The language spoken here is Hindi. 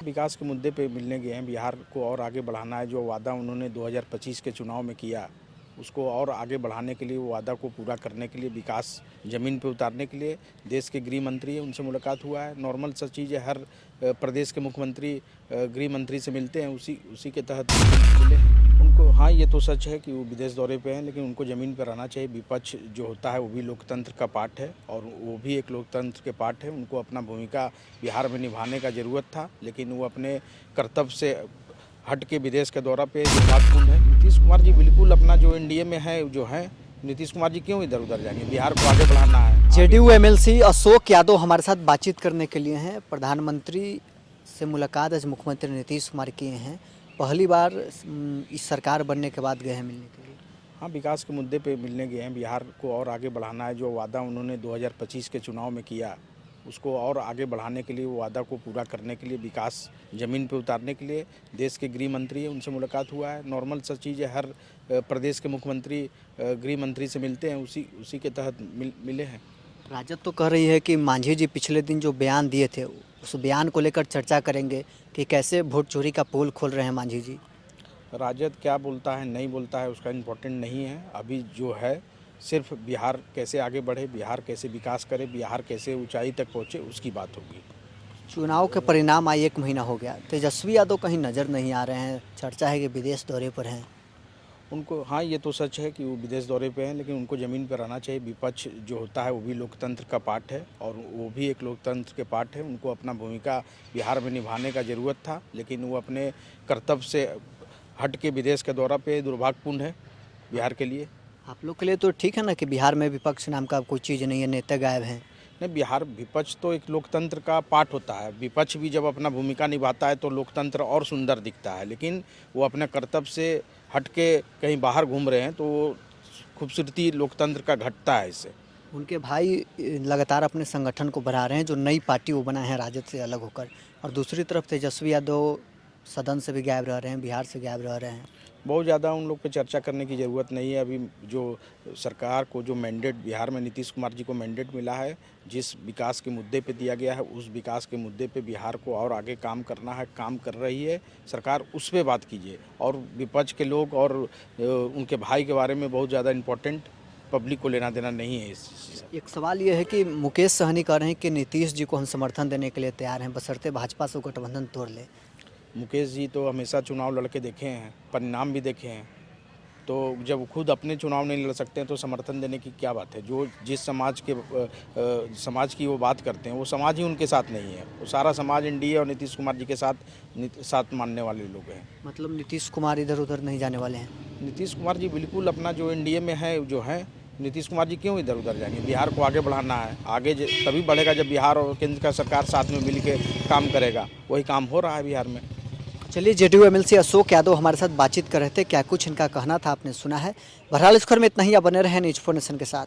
विकास के मुद्दे पे मिलने गए हैं। बिहार को और आगे बढ़ाना है। जो वादा उन्होंने 2025 के चुनाव में किया, उसको और आगे बढ़ाने के लिए, वो वादा को पूरा करने के लिए, विकास ज़मीन पे उतारने के लिए देश के गृह मंत्री हैं, उनसे मुलाकात हुआ है। नॉर्मल सा चीज़ है, हर प्रदेश के मुख्यमंत्री गृह मंत्री से मिलते हैं, उसी के तहत मिले हैं उनको। हाँ, ये तो सच है कि वो विदेश दौरे पे हैं, लेकिन उनको ज़मीन पर रहना चाहिए। विपक्ष जो होता है वो भी लोकतंत्र का पार्ट है, और वो भी एक लोकतंत्र के पार्ट है। उनको अपना भूमिका बिहार में निभाने का ज़रूरत था, लेकिन वो अपने कर्तव्य से हट के विदेश के दौरा पे दुर्भाग्यपूर्ण है। नीतीश कुमार जी बिल्कुल अपना जो एनडीए में है, जो है, नीतीश कुमार जी क्यों इधर उधर जाएंगे? बिहार को आगे बढ़ाना है। जेडीयू एमएलसी अशोक यादव हमारे साथ बातचीत करने के लिए हैं। प्रधानमंत्री से मुलाकात आज मुख्यमंत्री नीतीश कुमार किए हैं। पहली बार इस सरकार बनने के बाद गए हैं मिलने के लिए। हाँ, विकास के मुद्दे पे मिलने गए हैं। बिहार को और आगे बढ़ाना है। जो वादा उन्होंने 2025 के चुनाव में किया, उसको और आगे बढ़ाने के लिए, वो वादा को पूरा करने के लिए, विकास ज़मीन पे उतारने के लिए देश के गृह मंत्री हैं, उनसे मुलाकात हुआ है। नॉर्मल सा चीज़ है, हर प्रदेश के मुख्यमंत्री गृह मंत्री से मिलते हैं, उसी के तहत मिले हैं। राजद तो कह रही है कि मांझी जी पिछले दिन जो बयान दिए थे, उस बयान को लेकर चर्चा करेंगे कि कैसे वोट चोरी का पोल खोल रहे हैं मांझी जी। राजद क्या बोलता है, नहीं बोलता है, उसका इम्पोर्टेंट नहीं है। अभी जो है, सिर्फ बिहार कैसे आगे बढ़े, बिहार कैसे विकास करे, बिहार कैसे ऊंचाई तक पहुंचे, उसकी बात होगी। चुनाव के परिणाम आए 1 महीना हो गया, तेजस्वी यादव कहीं नज़र नहीं आ रहे हैं। चर्चा है कि विदेश दौरे पर हैं उनको। हाँ, ये तो सच है कि वो विदेश दौरे पे हैं, लेकिन उनको ज़मीन पर रहना चाहिए। विपक्ष जो होता है वो भी लोकतंत्र का पार्ट है, और वो भी एक लोकतंत्र के पार्ट है। उनको अपना भूमिका बिहार में निभाने का ज़रूरत था, लेकिन वो अपने कर्तव्य से हट के विदेश के दौरा पे दुर्भाग्यपूर्ण है बिहार के लिए। आप लोग के लिए तो ठीक है ना कि बिहार में विपक्ष नाम का कोई चीज़ नहीं है, नेता गायब हैं। नहीं, बिहार विपक्ष तो एक लोकतंत्र का पार्ट होता है। विपक्ष भी जब अपना भूमिका निभाता है तो लोकतंत्र और सुंदर दिखता है, लेकिन वो अपने कर्तव्य से हट के कहीं बाहर घूम रहे हैं तो वो खूबसूरती लोकतंत्र का घटता है इससे। उनके भाई लगातार अपने संगठन को बढ़ा रहे हैं, जो नई पार्टी वो बनाए हैं राजद से अलग होकर, और दूसरी तरफ तेजस्वी यादव सदन से भी गायब रह रहे हैं, बिहार से गायब रह रहे हैं। बहुत ज़्यादा उन लोग पे चर्चा करने की ज़रूरत नहीं है। अभी जो सरकार को जो मैंडेट बिहार में नीतीश कुमार जी को मैंडेट मिला है, जिस विकास के मुद्दे पे दिया गया है, उस विकास के मुद्दे पे बिहार को और आगे काम करना है, काम कर रही है सरकार, उस पे बात कीजिए। और विपक्ष के लोग और उनके भाई के बारे में बहुत ज़्यादा इम्पोर्टेंट पब्लिक को लेना देना नहीं है इस चीज़ से। एक सवाल ये है कि मुकेश सहनी कह रहे हैं कि नीतीश जी को हम समर्थन देने के लिए तैयार हैं, बशर्ते भाजपा से गठबंधन तोड़ ले। मुकेश जी तो हमेशा चुनाव लड़के देखे हैं, परिणाम भी देखे हैं, तो जब खुद अपने चुनाव नहीं लड़ सकते हैं तो समर्थन देने की क्या बात है? जो जिस समाज की वो बात करते हैं, वो समाज ही उनके साथ नहीं है। वो सारा समाज एनडीए और नीतीश कुमार जी के साथ मानने वाले लोग हैं। मतलब नीतीश कुमार इधर उधर नहीं जाने वाले हैं। नीतीश कुमार जी बिल्कुल अपना जो एनडीए में है, जो है, नीतीश कुमार जी क्यों इधर उधर जाएंगे? बिहार को आगे बढ़ाना है। आगे तभी बढ़ेगा जब बिहार और केंद्र का सरकार साथ में मिल के काम करेगा। वही काम हो रहा है बिहार में। चलिए, जेडीयू एमएलसी अशोक यादव हमारे साथ बातचीत कर रहे थे। क्या कुछ इनका कहना था आपने सुना है। बहरहाल इस खबर में इतना ही। आप बने रहे न्यूज़ 4 नेशन के साथ।